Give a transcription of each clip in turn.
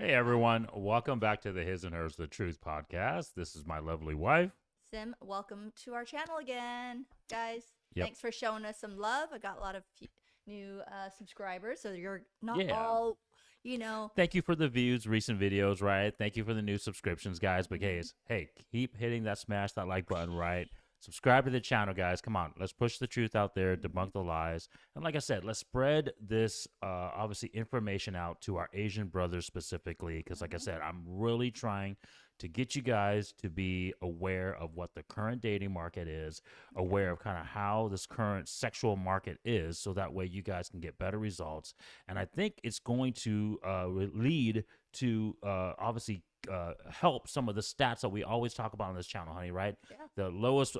Hey everyone, welcome back to the His and Hers the Truth podcast. This is my lovely wife. Sim, welcome to our channel again, guys. Yep. Thanks for showing us some love. I got a lot of new subscribers, so you're not Yeah. all, Thank you for the views, recent videos, right? Thank you for the new subscriptions, guys. But guys, hey, keep hitting that smash that like button, right? Subscribe to the channel, guys. Come on, let's push the truth out there, debunk the lies, and like I said, let's spread this obviously information out to our Asian brothers specifically, because like I said, I'm really trying to get you guys to be aware of what the current dating market is, aware of kind of how this current sexual market is, so that way you guys can get better results. And I think it's going to lead to obviously help some of the stats that we always talk about on this channel, honey, right? Yeah. The lowest,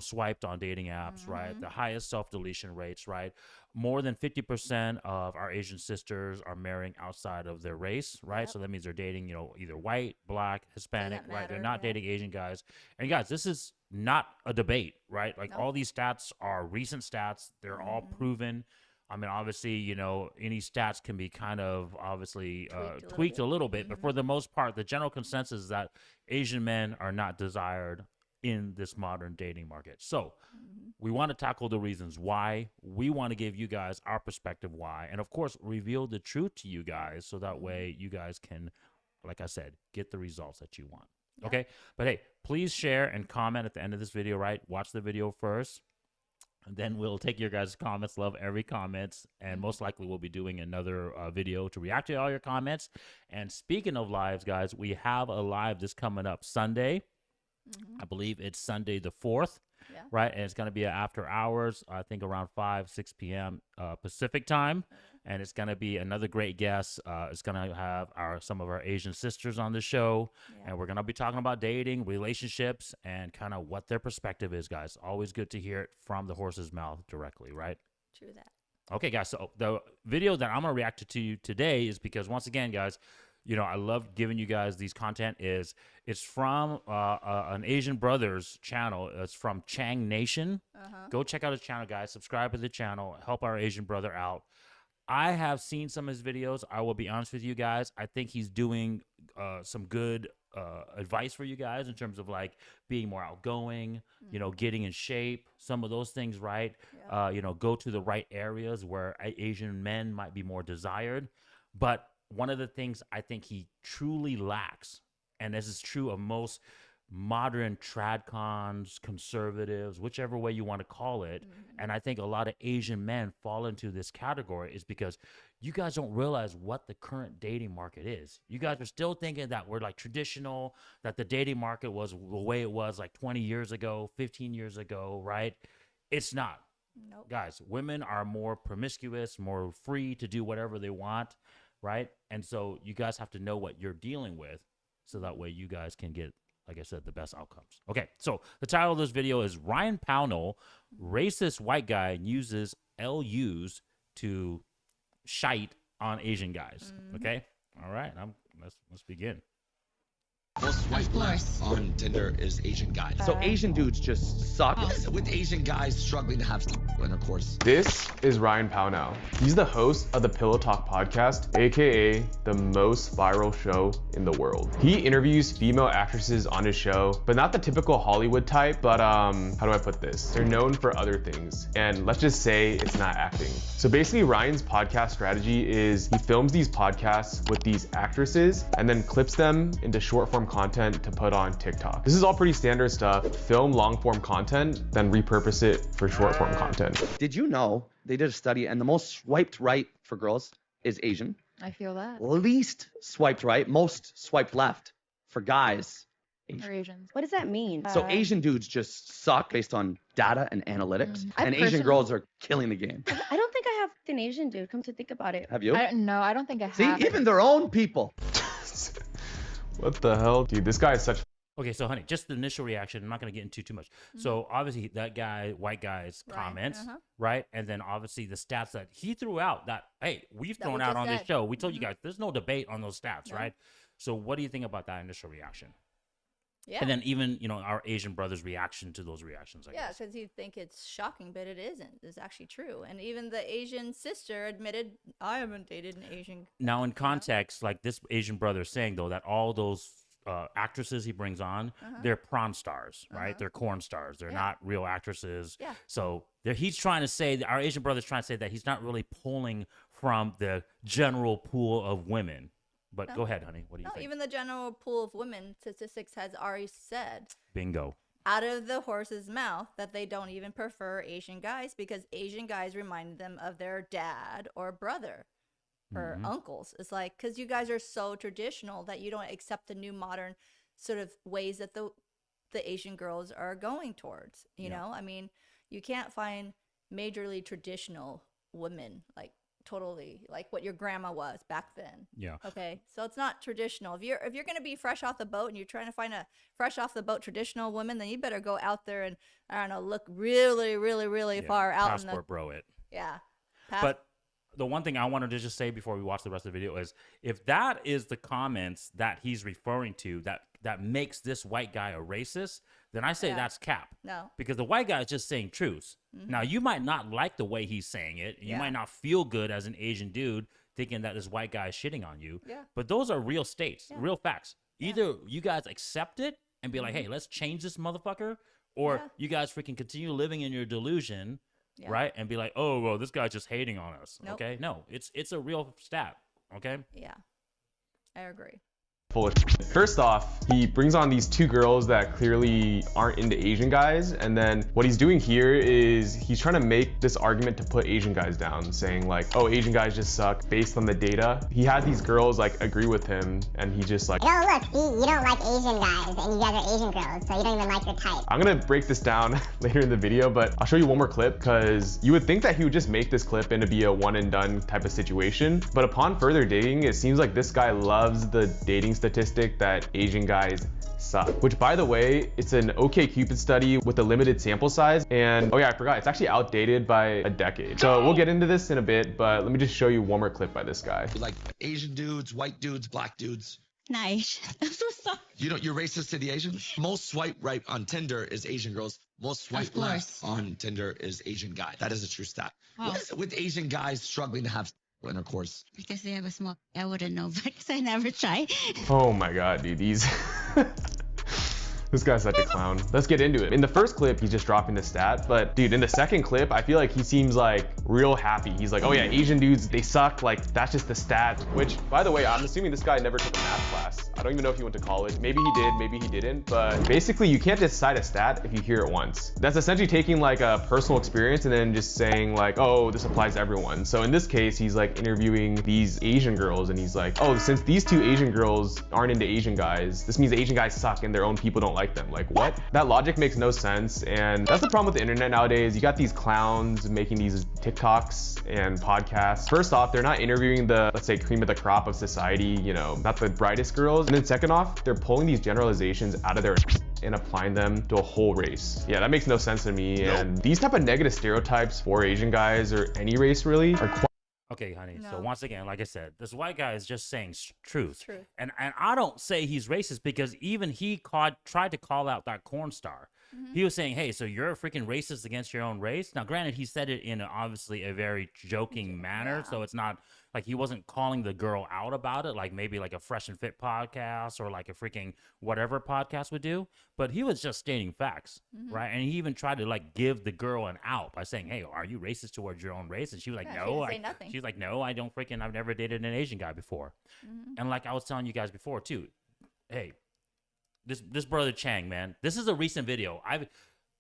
swiped on dating apps, right? The highest self-deletion rates, right? More than 50% of our Asian sisters are marrying outside of their race, right? Yep. So that means they're dating, either white, black, Hispanic, Doesn't right? They're matter, not yeah. dating Asian guys. And guys, this is not a debate, right? Like No. all these stats are recent stats. They're all proven. I mean, obviously, any stats can be kind of obviously tweaked a little bit, but for the most part, the general consensus is that Asian men are not desired in this modern dating market. So we want to tackle the reasons why. We want to give you guys our perspective why, and of course, reveal the truth to you guys so that way you guys can, like I said, get the results that you want. Yeah. Okay, but hey, please share and comment at the end of this video, right? Watch the video first. And then we'll take your guys' comments. Love every comments. And most likely we'll be doing another video to react to all your comments. And speaking of lives, guys, we have a live this coming up Sunday. I believe it's Sunday the 4th, Yeah. right? And it's going to be after hours, I think around 6 p.m. Pacific time. And it's going to be another great guest. It's going to have some of our Asian sisters on the show. Yeah. And we're going to be talking about dating, relationships, and kind of what their perspective is, guys. Always good to hear it from the horse's mouth directly, right? True that. Okay, guys. So the video that I'm going to react to you today is because, once again, guys, I love giving you guys these content. It's from an Asian Brothers channel. It's from Chang Nation. Go check out his channel, guys. Subscribe to the channel. Help our Asian brother out. I have seen some of his videos. I will be honest with you guys. I think he's doing some good advice for you guys in terms of like being more outgoing, getting in shape, some of those things, right? Yeah. Go to the right areas where Asian men might be more desired. But one of the things I think he truly lacks, and this is true of most modern tradcons, conservatives, whichever way you want to call it, and I think a lot of Asian men fall into this category, is because you guys don't realize what the current dating market is. You guys are still thinking that we're like traditional, that the dating market was the way it was like 20 years ago, 15 years ago, right? It's not. Nope. Guys, women are more promiscuous, more free to do whatever they want, right? And so you guys have to know what you're dealing with so that way you guys can get, like I said, the best outcomes. Okay, so the title of this video is Ryan Pownell, racist white guy uses LUs to shite on Asian guys. Okay, all right, let's begin. Most swipe left on Tinder is Asian guys. So Asian dudes just suck. With Asian guys struggling to have intercourse. This is Ryan Pownell. He's the host of the Pillow Talk podcast, aka the most viral show in the world. He interviews female actresses on his show, but not the typical Hollywood type, but how do I put this? They're known for other things, and let's just say it's not acting. So basically Ryan's podcast strategy is he films these podcasts with these actresses and then clips them into short form content to put on TikTok. This is all pretty standard stuff. Film long form content, then repurpose it for short form content. Did you know they did a study and the most swiped right for girls is Asian? I feel that. Least swiped right, most swiped left for guys. Or Asians. What does that mean? So Asian dudes just suck based on data and analytics, I and Asian personally- girls are killing the game. I don't think I have an Asian dude. Come to think about it. Have you? No, I don't think I have. See, even their own people. What the hell? Dude, this guy is such Okay, so honey, just the initial reaction. I'm not going to get into too much. So obviously that guy, white guy's Right, comments, right? And then obviously the stats that he threw out that, hey, we've That thrown we out just on this said. show. We told you guys, there's no debate on those stats, No. right? So what do you think about that initial reaction? Yeah. And then even, you know, our Asian brothers' reaction to those reactions, I Yeah, guess. because you think it's shocking, but it isn't. It's actually true. And even the Asian sister admitted, I haven't dated an Asian. Now, in context, like this Asian brother is saying, though, that all those actresses he brings on, they're prawn stars, right? They're corn stars. They're Yeah. not real actresses. Yeah. So he's trying to say, our Asian brother's trying to say that he's not really pulling from the general pool of women. But No. go ahead, honey. What do you No, think? even the general pool of women, statistics has already said Bingo. out of the horse's mouth that they don't even prefer Asian guys because Asian guys remind them of their dad or brother or uncles. It's like, because you guys are so traditional that you don't accept the new modern sort of ways that the Asian girls are going towards. You know, I mean, you can't find majorly traditional women like totally like what your grandma was back then. Yeah. Okay, so it's not traditional. If you're gonna be fresh off the boat and you're trying to find a fresh off the boat traditional woman, then you better go out there and I don't know, look really, really, really Yeah. far out Passport in the bro it. yeah. But the one thing I wanted to just say before we watch the rest of the video is if that is the comments that he's referring to that makes this white guy a racist, then I say Yeah. that's cap. No. Because the white guy is just saying truths. Now, you might not like the way he's saying it. You Yeah. might not feel good as an Asian dude thinking that this white guy is shitting on you. Yeah. But those are real states, Yeah. real facts. Either you guys accept it and be like, hey, let's change this motherfucker, or Yeah. you guys freaking continue living in your delusion, Yeah. right? And be like, oh, well, this guy's just hating on us. Nope. Okay? No, it's a real stat. Okay? Yeah. I agree. Full of shit. First off, he brings on these two girls that clearly aren't into Asian guys, and then what he's doing here is he's trying to make this argument to put Asian guys down, saying like, oh, Asian guys just suck based on the data. He had these girls like agree with him, and he just like, Oh, look, see, you don't like Asian guys, and you guys are Asian girls, so you don't even like your type. I'm gonna break this down later in the video, but I'll show you one more clip because you would think that he would just make this clip and to be a one and done type of situation. But upon further digging, it seems like this guy loves the dating statistic that Asian guys suck. Which, by the way, it's an OkCupid study with a limited sample size. And oh yeah, I forgot, it's actually outdated by a decade. So we'll get into this in a bit, but let me just show you one more clip by this guy. You like Asian dudes, white dudes, black dudes. Nice. I'm so sorry. You're racist to the Asians? Most swipe right on Tinder is Asian girls. Most swipe left course. on Tinder is Asian guy. That is a true stat. Oh. What is it with Asian guys struggling to have intercourse? Because they have a small, I wouldn't know, because I never try. Oh my god, dude, these... This guy's such a clown. Let's get into it. In the first clip, he's just dropping the stat, but dude, in the second clip, I feel like he seems like real happy. He's like, oh yeah, Asian dudes, they suck. Like, that's just the stat. Which, by the way, I'm assuming this guy never took a math class. I don't even know if he went to college. Maybe he did, maybe he didn't. But basically, you can't just cite a stat if you hear it once. That's essentially taking like a personal experience and then just saying like, oh, this applies to everyone. So in this case, he's like interviewing these Asian girls and he's like, oh, since these two Asian girls aren't into Asian guys, this means Asian guys suck and their own people don't like them. Like, what? That logic makes no sense. And that's the problem with the internet nowadays. You got these clowns making these TikToks and podcasts. First off, they're not interviewing the, let's say, cream of the crop of society, you know, not the brightest girls. And then second off, they're pulling these generalizations out of their and applying them to a whole race. Yeah, that makes no sense to me. And these type of negative stereotypes for Asian guys or any race really are quite Okay, honey. So No. once again, like I said, this white guy is just saying truth. Truth. And I don't say he's racist because even he tried to call out that corn star. He was saying, hey, so you're a freaking racist against your own race? Now, granted, he said it in obviously a very joking manner. Yeah. So it's not like he wasn't calling the girl out about it, like maybe like a Fresh and Fit podcast or like a freaking whatever podcast would do. But he was just stating facts, right? And he even tried to like give the girl an out by saying, hey, are you racist towards your own race? And she was like, Yeah, she no. didn't say nothing. She's like, no, I don't freaking, I've never dated an Asian guy before. And like I was telling you guys before too, hey, this brother Chang, man, this is a recent video.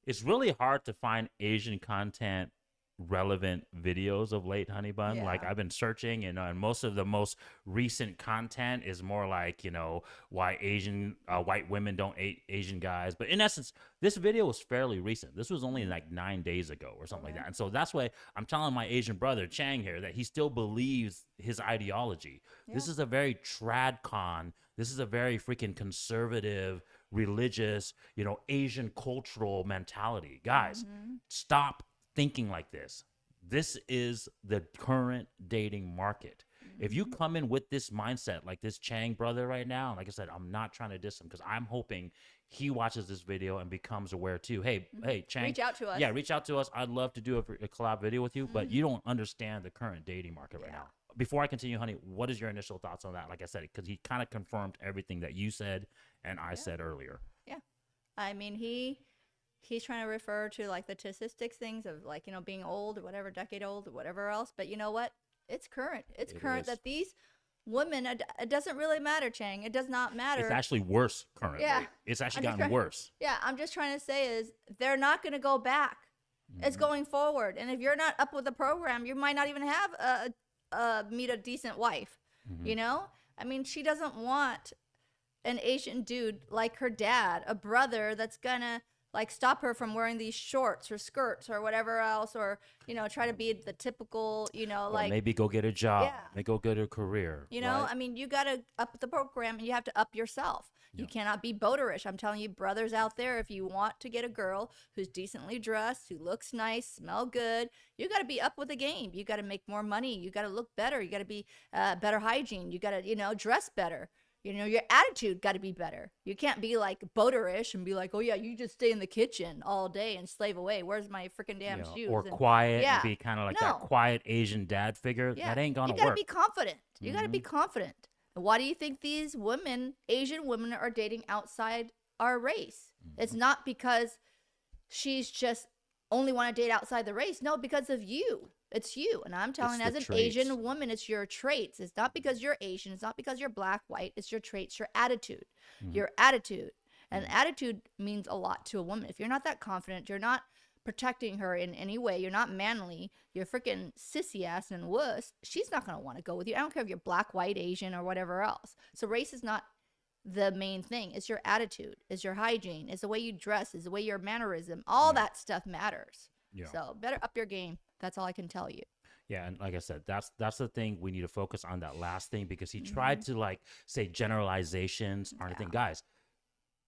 It's really hard to find Asian content relevant videos of late, honey bun. Like Yeah. I've been searching and most of the most recent content is more like, you know, why Asian white women don't date Asian guys. But in essence, this video was fairly recent. This was only like 9 days ago or something like that. And so that's why I'm telling my Asian brother Chang here that he still believes his ideology. This is a very trad con. This is a very freaking conservative, religious, you know, Asian cultural mentality. Guys, stop thinking like this. This is the current dating market. If you come in with this mindset, like this Chang brother right now, like I said, I'm not trying to diss him because I'm hoping he watches this video and becomes aware too. Hey, Chang, Reach out to us. Yeah, reach out to us. I'd love to do a collab video with you, but you don't understand the current dating market right now. Before I continue, honey, what is your initial thoughts on that? Like I said, because he kind of confirmed everything that you said and I said earlier. Yeah. I mean, he's trying to refer to like the statistics things of like, you know, being old or whatever, decade old or whatever else. But you know what? It's current. It's current that these women, it doesn't really matter, Chang. It does not matter. It's actually worse currently. Yeah. It's actually gotten worse. Yeah, I'm just trying to say is they're not going to go back. It's going forward. And if you're not up with the program, you might not even have meet a decent wife. You know? I mean, she doesn't want an Asian dude like her dad, a brother that's going to like stop her from wearing these shorts or skirts or whatever else, or, you know, try to be the typical, you know, Or like maybe go get a job. Maybe go get a career. you know, I mean, you got to up the program and you have to up yourself. You cannot be boaterish. I'm telling you, brothers out there, if you want to get a girl who's decently dressed, who looks nice, smell good, you got to be up with the game. You got to make more money. You got to look better. You got to be better hygiene. You got to, you know, dress better. You know, your attitude got to be better. You can't be like boaterish and be like, oh, yeah, you just stay in the kitchen all day and slave away. Where's my freaking damn shoes? Or quiet and be kind of like that quiet Asian dad figure. That ain't going to work. You got to be confident. You got to be confident. Why do you think these women, Asian women, are dating outside our race? It's not because she's just only want to date outside the race. No, because of you. It's you. And I'm telling you, as an Asian woman, it's your traits. It's not because you're Asian. It's not because you're black, white. It's your traits, your attitude. Your attitude. And attitude means a lot to a woman. If you're not that confident, you're not protecting her in any way, you're not manly, you're freaking sissy ass and wuss, she's not going to want to go with you. I don't care if you're black, white, Asian, or whatever else. So race is not the main thing. It's your attitude. It's your hygiene. It's the way you dress. It's the way your mannerism. All that stuff matters. So better up your game. That's all I can tell you. Yeah, and like I said, that's the thing. We need to focus on that last thing, because he tried to like say generalizations aren't a thing. Guys,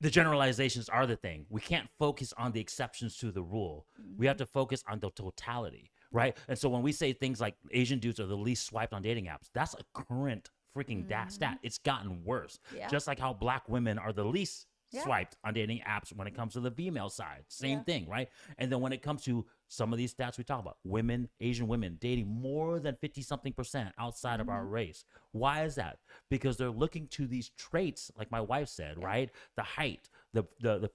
the generalizations are the thing. We can't focus on the exceptions to the rule. We have to focus on the totality, right? And so when we say things like Asian dudes are the least swiped on dating apps, that's a current freaking stat. It's gotten worse. Just like how black women are the least swiped on dating apps when it comes to the female side. Same thing, right? And then when it comes to some of these stats we talk about, women, Asian women dating more than 50-something% outside of our race. Why is that? Because they're looking to these traits, like my wife said, right? The height, the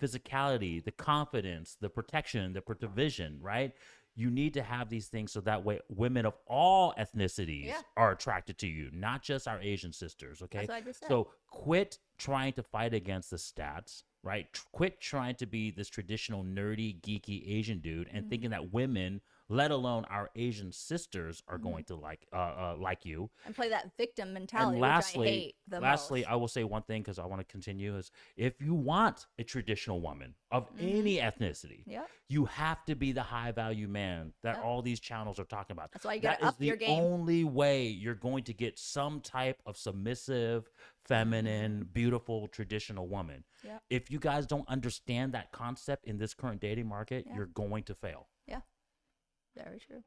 physicality, the confidence, the protection, the provision, right? You need to have these things so that way women of all ethnicities are attracted to you, not just our Asian sisters, okay? That's what I just said. So quit trying to fight against the stats, right? Quit trying to be this traditional nerdy, geeky Asian dude and thinking that women, let alone our Asian sisters, are going to like you. And play that victim mentality, And lastly, which I hate the most. I will say one thing because I want to continue is if you want a traditional woman of any ethnicity, you have to be the high value man that all these channels are talking about. That's why you got to up your game. That is the only way you're going to get some type of submissive, feminine, beautiful, traditional woman. If you guys don't understand that concept in this current dating market, you're going to fail. Very true.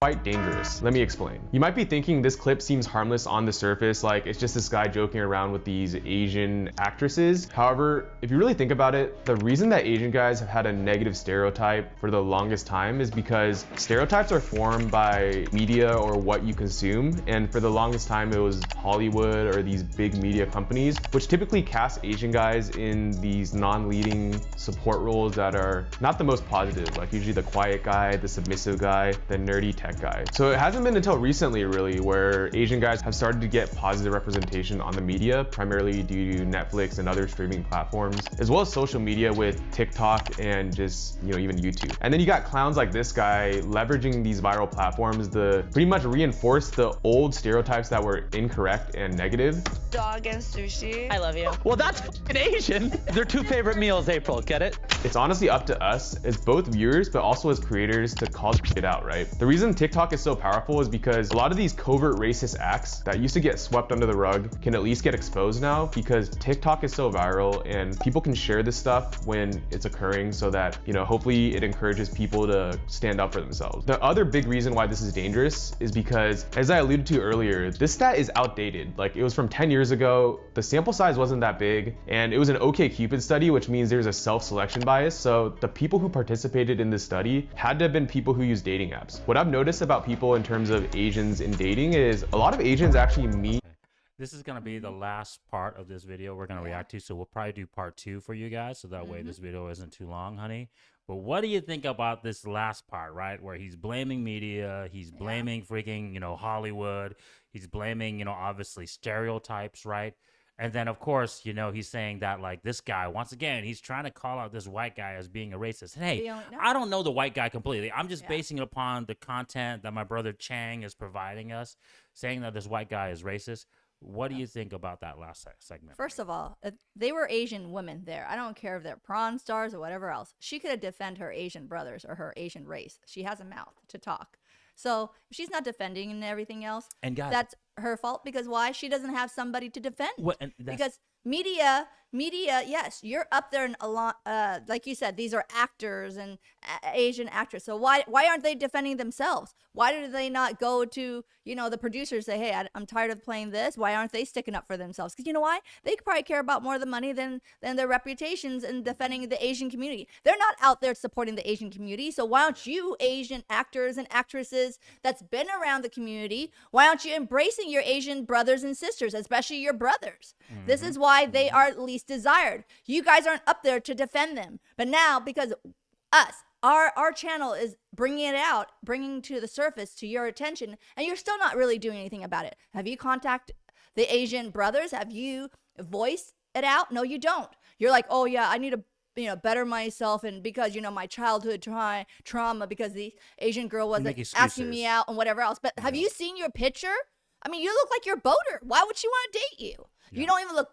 Quite dangerous. Let me explain. You might be thinking this clip seems harmless on the surface, like it's just this guy joking around with these Asian actresses. However, if you really think about it, the reason that Asian guys have had a negative stereotype for the longest time is because stereotypes are formed by media or what you consume. And for the longest time, it was Hollywood or these big media companies, which typically cast Asian guys in these non-leading support roles that are not the most positive, like usually the quiet guy, the submissive guy, the nerdy tech guy. So it hasn't been until recently really where Asian guys have started to get positive representation on the media, primarily due to Netflix and other streaming platforms, as well as social media with TikTok and just, you know, even YouTube. And then you got clowns like this guy leveraging these viral platforms to pretty much reinforce the old stereotypes that were incorrect and negative. Dog and sushi. I love you. Well, that's fucking Asian. Their two favorite meals, April, get it? It's honestly up to us as both viewers, but also as creators to call it out, right? The reason TikTok is so powerful is because a lot of these covert racist acts that used to get swept under the rug can at least get exposed now because TikTok is so viral and people can share this stuff when it's occurring so that, you know, hopefully it encourages people to stand up for themselves. The other big reason why this is dangerous is because, as I alluded to earlier, this stat is outdated. Like, it was from 10 years ago, the sample size wasn't that big, and it was an OkCupid study, which means there's a self-selection bias. So the people who participated in this study had to have been people who use dating apps. What I've noticed about people in terms of Asians in dating is a lot of Asians actually meet. This is going to be the last part of this video we're going to react to, so we'll probably do part 2 for you guys, so that way this video isn't too long, honey. But what do you think about this last part, right, where he's blaming media, he's blaming freaking, you know, Hollywood, he's blaming, you know, obviously stereotypes, right? And then, of course, you know, he's saying that, like, this guy, once again, he's trying to call out this white guy as being a racist. And, hey, I don't know the white guy completely. I'm just basing it upon the content that my brother Chang is providing us, saying that this white guy is racist. What do you think about that last segment? First of all, they were Asian women there. I don't care if they're prawn stars or whatever else. She could have defended her Asian brothers or her Asian race. She has a mouth to talk. So if she's not defending and everything else, and guys, that's her fault. Because why? She doesn't have somebody to defend. Because media, yes, you're up there in a lot. Like you said, these are actors and Asian actors. So why aren't they defending themselves? Why do they not go to, you know, the producers, say, hey, I'm tired of playing this. Why aren't they sticking up for themselves? Because you know why? They probably care about more of the money than their reputations and defending the Asian community. They're not out there supporting the Asian community. So why don't you Asian actors and actresses that's been around the community, why aren't you embracing your Asian brothers and sisters, especially your brothers? This is why they are least desired. You guys aren't up there to defend them. But now, because our channel is bringing it out, bringing to the surface, to your attention, and you're still not really doing anything about it. Have you contacted the Asian brothers? Have you voiced it out? No, you don't. You're like, oh yeah, I need to, you know, better myself, and because, you know, my childhood trauma, because the Asian girl wasn't asking me out and whatever else. But have you seen your picture? I mean, you look like your boater. Why would she want to date you? You don't even look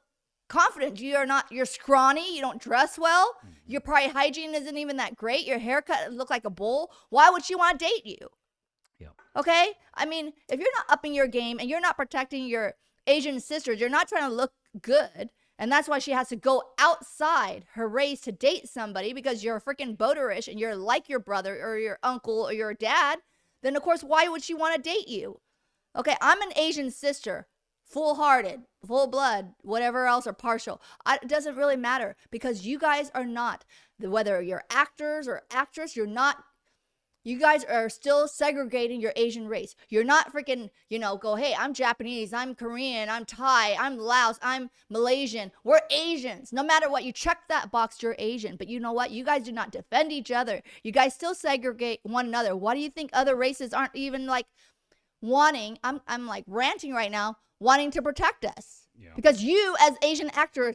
confident. You're scrawny. You don't dress well. Your probably hygiene isn't even that great. Your haircut look like a bull. Why would she want to date you? Okay? I mean, if you're not upping your game and you're not protecting your Asian sisters, you're not trying to look good. And that's why she has to go outside her race to date somebody, because you're freaking boaterish and you're like your brother or your uncle or your dad. Then, of course, why would she want to date you? Okay, I'm an Asian sister. Full-hearted, full blood, whatever else, or partial. It doesn't really matter, because you guys are not, whether you're actors or actress, you're not, you guys are still segregating your Asian race. You're not freaking, you know, go, hey, I'm Japanese, I'm Korean, I'm Thai, I'm Laos, I'm Malaysian. We're Asians. No matter what, you check that box, you're Asian. But you know what? You guys do not defend each other. You guys still segregate one another. Why do you think other races aren't even like wanting, I'm like ranting right now, wanting to protect us? Because you, as Asian actor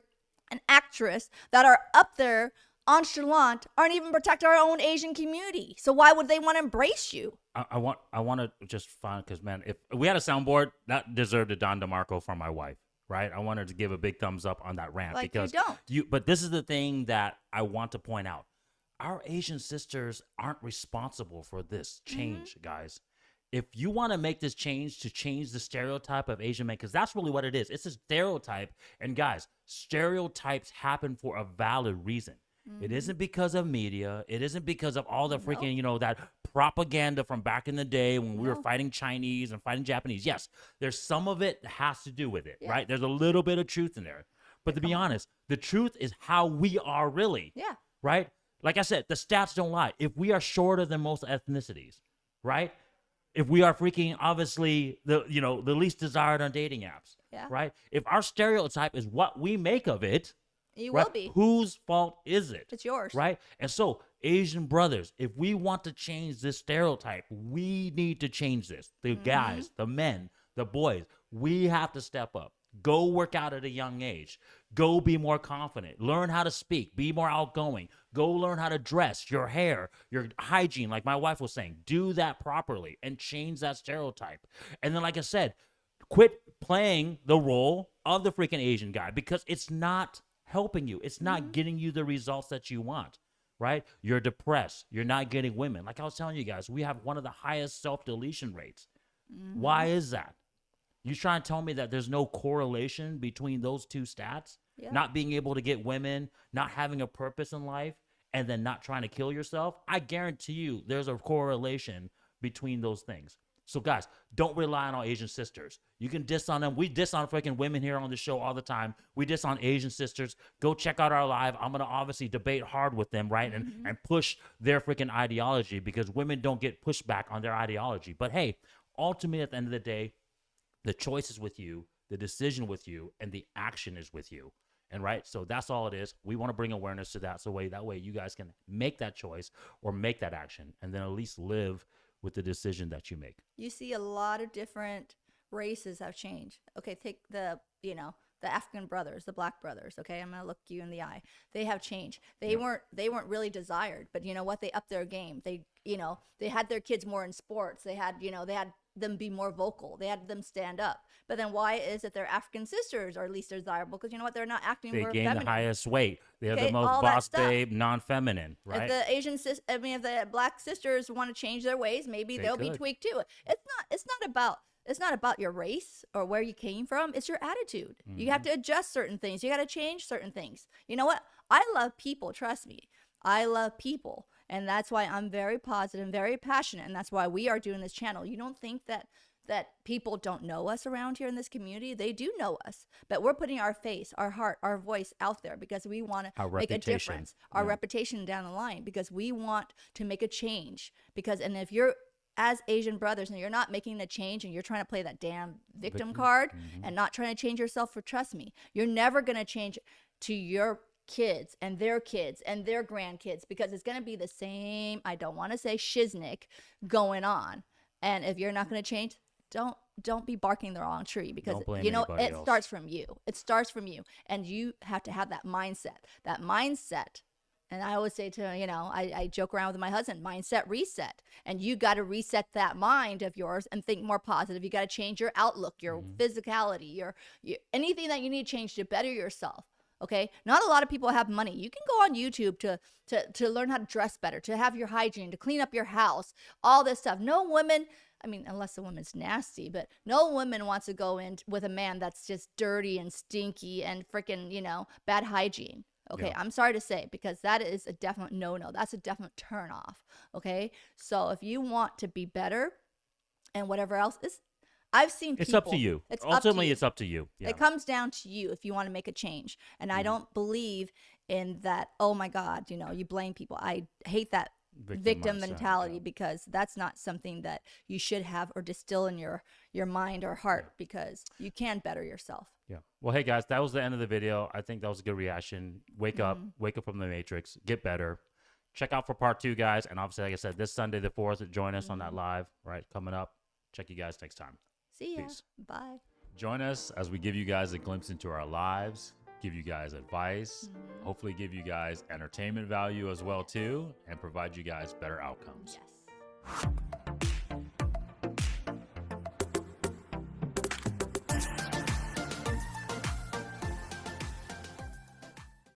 and actress that are up there nonchalant, aren't even protect our own Asian community. So why would they want to embrace you? I want to just find, because man, if we had a soundboard, that deserved a Don DeMarco from my wife, right? I wanted to give a big thumbs up on that rant, like, because but this is the thing that I want to point out. Our Asian sisters aren't responsible for this change, guys. If you want to make this change to change the stereotype of Asian men, because that's really what it is. It's a stereotype. And guys, stereotypes happen for a valid reason. It isn't because of media. It isn't because of all the freaking, you know, that propaganda from back in the day when we were fighting Chinese and fighting Japanese. Yes, there's some of it that has to do with it, right? There's a little bit of truth in there. But to be honest, the truth is how we are really, right? Like I said, the stats don't lie. If we are shorter than most ethnicities, right? If we are freaking obviously the least desired on dating apps, right? If our stereotype is what we make of it, you will be. Whose fault is it? It's yours, right? And so, Asian brothers, if we want to change this stereotype, we need to change this. The guys, the men, the boys, we have to step up. Go work out at a young age. Go be more confident. Learn how to speak. Be more outgoing. Go learn how to dress, your hair, your hygiene, like my wife was saying. Do that properly and change that stereotype. And then, like I said, quit playing the role of the freaking Asian guy, because it's not helping you. It's not getting you the results that you want, right? You're depressed. You're not getting women. Like I was telling you guys, we have one of the highest self-deletion rates. Why is that? You trying to tell me that there's no correlation between those two stats? Yeah. Not being able to get women, not having a purpose in life, and then not trying to kill yourself? I guarantee you there's a correlation between those things. So guys, don't rely on our Asian sisters. You can diss on them. We diss on freaking women here on the show all the time. We diss on Asian sisters. Go check out our live. I'm going to obviously debate hard with them, right? And push their freaking ideology, because women don't get pushback on their ideology. But hey, ultimately at the end of the day, the choice is with you, the decision with you, and the action is with you. And right, so that's all it is. We want to bring awareness to that, so that way you guys can make that choice or make that action, and then at least live with the decision that you make. You see a lot of different races have changed. Okay, take the African brothers, the black brothers. Okay, I'm gonna look you in the eye. They have changed. They weren't really desired, but you know what? They upped their game. They had their kids more in sports. They had them be more vocal. They had them stand up. But then why is it their African sisters are least desirable? Because you know what? They're not acting more They gain feminine. the highest weight. They have Okay, the most all that boss stuff. babe, non-feminine, right? If the black sisters want to change their ways, maybe they'll be could. tweaked too. It's not about your race or where you came from. It's your attitude. You have to adjust certain things. You got to change certain things. You know what? I love people. Trust me. I love people. And that's why I'm very positive and very passionate. And that's why we are doing this channel. You don't think that people don't know us around here in this community? They do know us. But we're putting our face, our heart, our voice out there because we want to make a reputation. difference. Our reputation down the line, because we want to make a change. And if you're as Asian brothers and you're not making a change and you're trying to play that damn victim card and not trying to change yourself, trust me, you're never going to change to your kids and their grandkids, because it's going to be the same, I don't want to say shiznick going on. And if you're not going to change, don't be barking the wrong tree, because Don't blame it anybody else. starts from you. It starts from you, and you have to have that mindset. And I always say to, I joke around with my husband, mindset reset. And you got to reset that mind of yours and think more positive. You got to change your outlook, your physicality, your anything that you need to change to better yourself. Okay, not a lot of people have money. You can go on YouTube to learn how to dress better, to have your hygiene, to clean up your house, all this stuff. No woman, I mean, unless the woman's nasty, but no woman wants to go in with a man that's just dirty and stinky and freaking, bad hygiene. Okay, Yeah. I'm sorry to say, because that is a definite no-no. That's a definite turn off. Okay, so if you want to be better and whatever else is, I've seen people. It's up to you. Ultimately, it's up to you. Yeah. It comes down to you if you want to make a change. And I don't believe in that, oh my God, you blame people. I hate that victim mindset, mentality, yeah. because that's not something that you should have or distill in your mind or heart, because you can better yourself. Yeah. Well, hey guys, that was the end of the video. I think that was a good reaction. Wake up from the matrix, get better. Check out for part 2, guys. And obviously, like I said, this Sunday, the 4th, join us on that live, right? Coming up. Check you guys next time. See ya. Peace. Bye. Join us as we give you guys a glimpse into our lives, give you guys advice, hopefully give you guys entertainment value as well too, and provide you guys better outcomes. Yes.